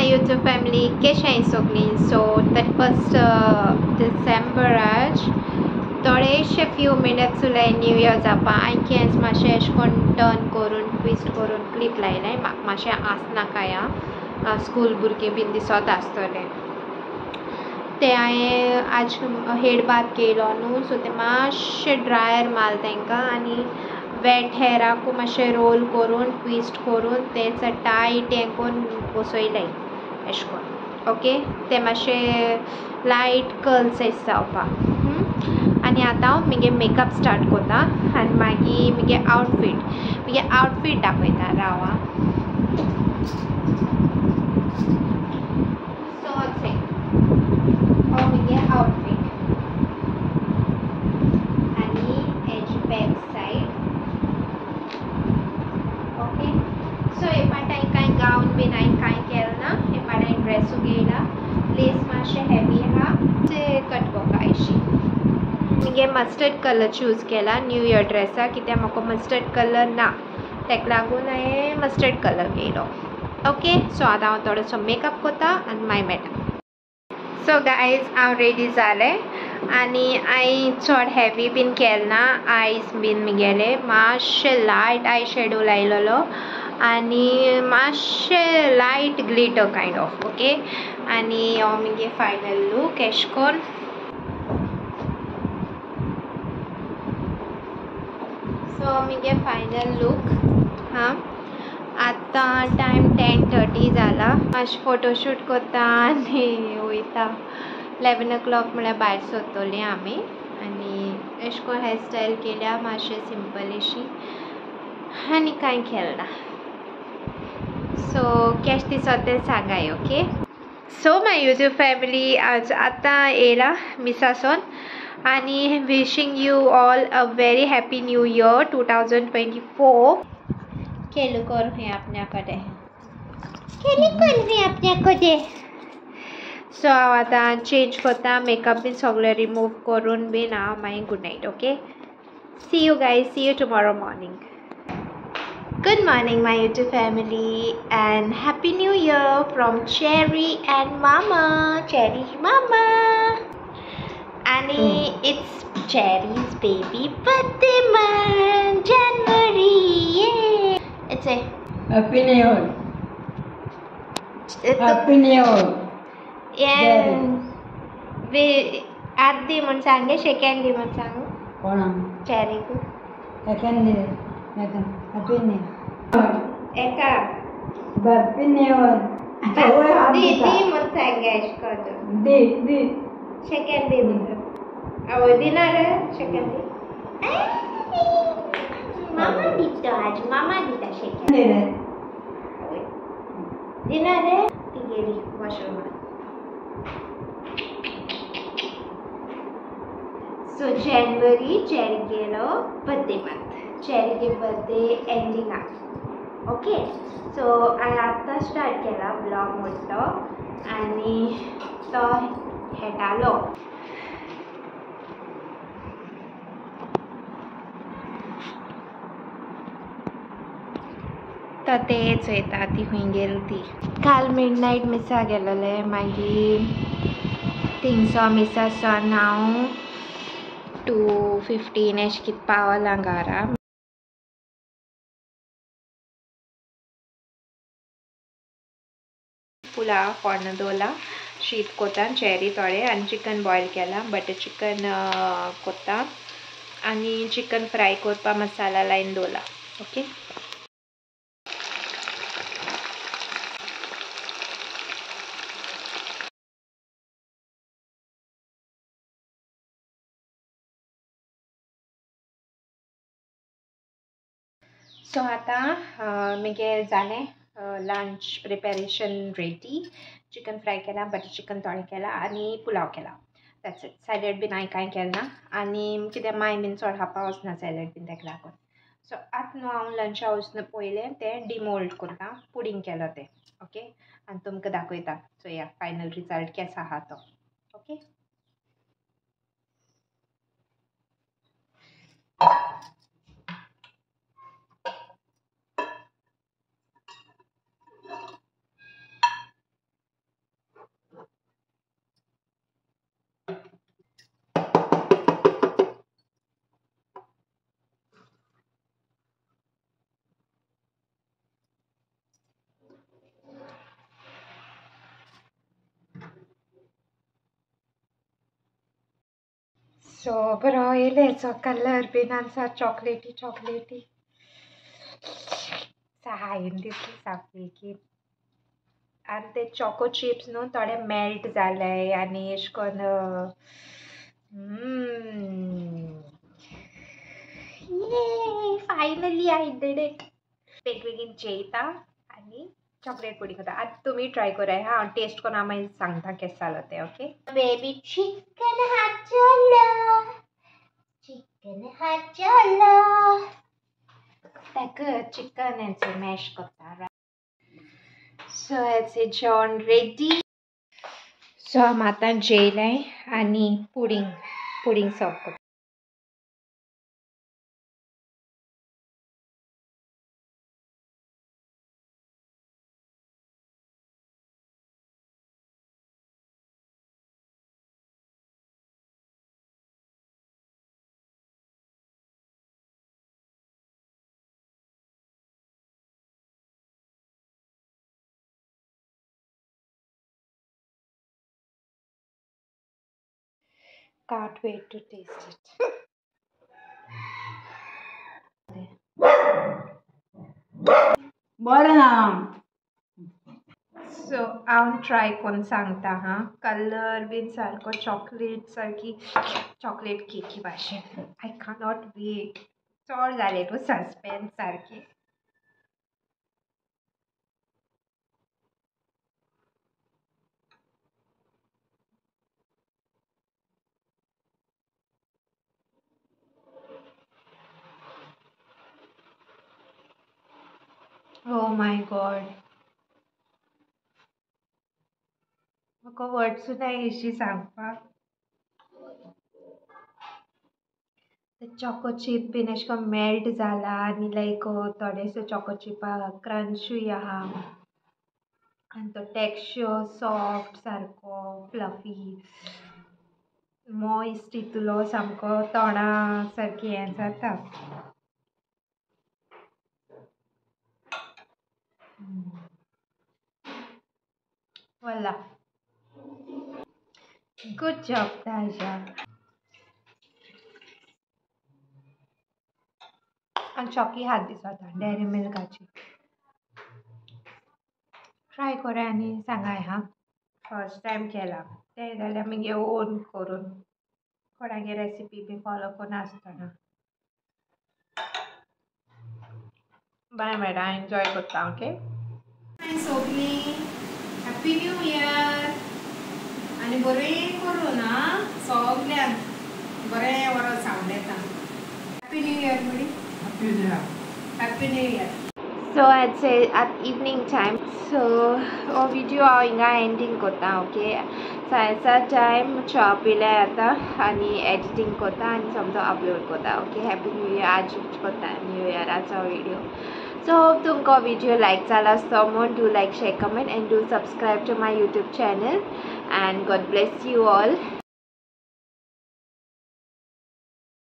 my YouTube family, केशें सगळीं. सो 31st December आज थोडेशे फ्यू मिनट्स उरले न्यू इयर जावपा. हांवें केंस मातशें अशें करून टर्न करून ट्विस्ट करून क्लिप लायलें. म्हाका मातशें आसना काय स्कूल भुरगीं बीन दिसत आसतलें ते हांवें आज हेड बात केलो न्हू. सो ते मातशें ड्रायर मारले तांकां आनी वेट हेराकू मातशें रोल करून ट्विस्ट करून तें टायट हें करून बसयलें अशें करून. ओके ते मातशें लायट कर्ल्स एश जावपाक. आनी आतां हांव म्हगे मेकअप स्टार्ट कोत्ता आनी मागीर म्हगे आवटफीट दाखयता. राव सो हो म्हगे आवटफीट आनी हेजी बॅक सायड. ओके सो हे पाट हांवें कांय गावन बीन हांवें कांय केलें ना. हे पाट हांवें ड्रेसूय घेयला. लेस मातशें हेवी आहा ते कटकोका अशी. म्हगे मस्टर्ड कलर चूज केला न्यू इयर ड्रेसा कित्याक म्हाका मस्टर्ड कलर ना ताका लागून हांवें मस्टर्ड कलर घेयलो. ओके सो आतां हांव थोडोसो मेकअप कोत्ता आनी मागीर मेळटा. सो गायज हांव रेडी जालें आनी हांवें चड हेवी बीन केलें ना. आयज बीन म्हगेले मातशें लायट आय शेडो लायलेलो आनी मातशें light glitter kind of. Okay आनी हो म्हगे फायनल लूक एशें कोन्न. सो म्हगे फायनल लूक आतां टायम 10:30 जाला. मातशें फोटोशूट कोत्ता आनी वयता. 11 o'clock म्हळ्यार भायर सरतलीं आमी आनी अशें करून हेअरस्टायल केल्या मातशें सिंपल अशी आनी कांय केलें ना. सो केश दिसत तें सांगाय. Okay so my YouTube family आज आतां येयला मिसासोन आनी wishing you all a very happy new year 2024. केलू कर हें आपल्या कडेन सो हांव आतां चेंज कोत्ता. मेकअप बीन सगळें रिमूव करून बीन हांव मागीर good night. Okay see you guys. See you tomorrow morning. Good morning my YouTube family and happy new year from Cherry and Mama. Cherry's mama. Annie, it's Cherry's baby birthday month, January. Yay! It's a Happy New Year. Happy New Year. Yeah. We आधी म्हण सांगे second दी म्हण सांगू कोणा cherry को second दी happy new एका happy new दी दी म्हण सांगे अशें कर दी सेकंड दी म्हण आवय दिनार सेकंड दी मामा दिता आज मामा दिता सेकंड दिनार ती गेली वॉशरूम. सो January चेरी गेलो बर्थडे मंथ. चेरी गे बर्थडे एंडिंग ओके सो हांवें आतां स्टार्ट केला ब्लॉग म्हणटा आनी तो हेटालो तो तेच वयता ती खंय गेली ती. काल मिडनायट मिसा गेलेलें मागीर थिंगसो मिसा सावन हांव 2:15 अशें कितें पावलां घरा. पुलाव फोण्ण दवरला शीत कोत्ता चेरी थोडे आनी चिकन बॉयल केला. बटर चिकन कोत्ता आनी चिकन फ्राय करपा मसाला लायन दवरला. ओके सो आतां म्हगे जालें lunch preparation ready. Chicken fry केला बटर चिकन थोडें केला आनी पुलाव केला. That's it. सॅलड बीन हांवें कांय केलें ना आनी कित्याक माय बीन चड खावपा वचना सॅलड बीन ताका लागून. सो आतां न्हू हांव लंचा वचना पयलें तें डिमोल्ड करता. पुडींग केलो तें. ओके आनी तुमकां दाखयता. सो या फायनल रिजल्ट केसो आहा तो. ओके सो बरो येयलेचो कलर बीन आसा चॉकलेटी हायेन दिसली सारकी आनी ते चॉको चिप्स न्हू थोडे मेल्ट जाले आनी अशें करून फायनली आय डिड इट बेगीन जेयता आनी चॉकलेट पुडिंग खाता आतां तुमी ट्राय कराय हांव टेस्ट करून हांव मागीर सांगता केशें जालो तें ओके बेबी चिकन हाचोलो ताका चिकन हेचो मॅश करता सो हेचें जेवण रेडी सो हांव आतां जेयलें आनी पुडिंग सर्व करता Can't wait to taste it. बरें ना सो हांव ट्राय करून सांगता हां कलर बीन सारको चॉकलेट सारकी चॉकलेट केकी भाशेन आय कॅनॉट वेट चड जालें टू सस्पेन्स सारकी ओ माय गॉड म्हाका वर्ड्स सुद्दां येयशी सांगपाक चॉको चिप बीन अशें करून मेल्ट जाला आनी लायक थोडेशे चॉको चिपा क्रंचूय आहा आनी तो टेक्स्चर सॉफ्ट सारको फ्लफी मॉइस्ट इतलो सामको तोंडा सारकी हें जाता वॉला गुड जॉब ताजा आनी चॉकी हात दिसता डेरी मिल्काची ट्राय करा आनी सांगाय हां फर्स्ट टायम केला तें जाल्यार मागीर ओन करून कोणागे रेसिपी बी फॉलो करून आसतना बाय मेळटा एन्जॉय करता ओके सगळी हॅपी न्यू इयर आनी बरें करून आं सगल्यांक बरें बरो सावंड येता हॅपी न्यू इयर म्हणी हॅपी न्यू इयर सो एट इवनिंग टायम सो हो विडियो हांव हिंगा एंडींग करता ओके सांजेचा टायम च्या पिल्यार येता आनी एडिटींग करता आनी समजो अपलोड करता ओके हॅपी न्यू इयर आज करता न्यू इयराचो विडियो सो होप तुमकां विडियो लायक जाला someone do like share comment and do subscribe to my YouTube channel and God bless you all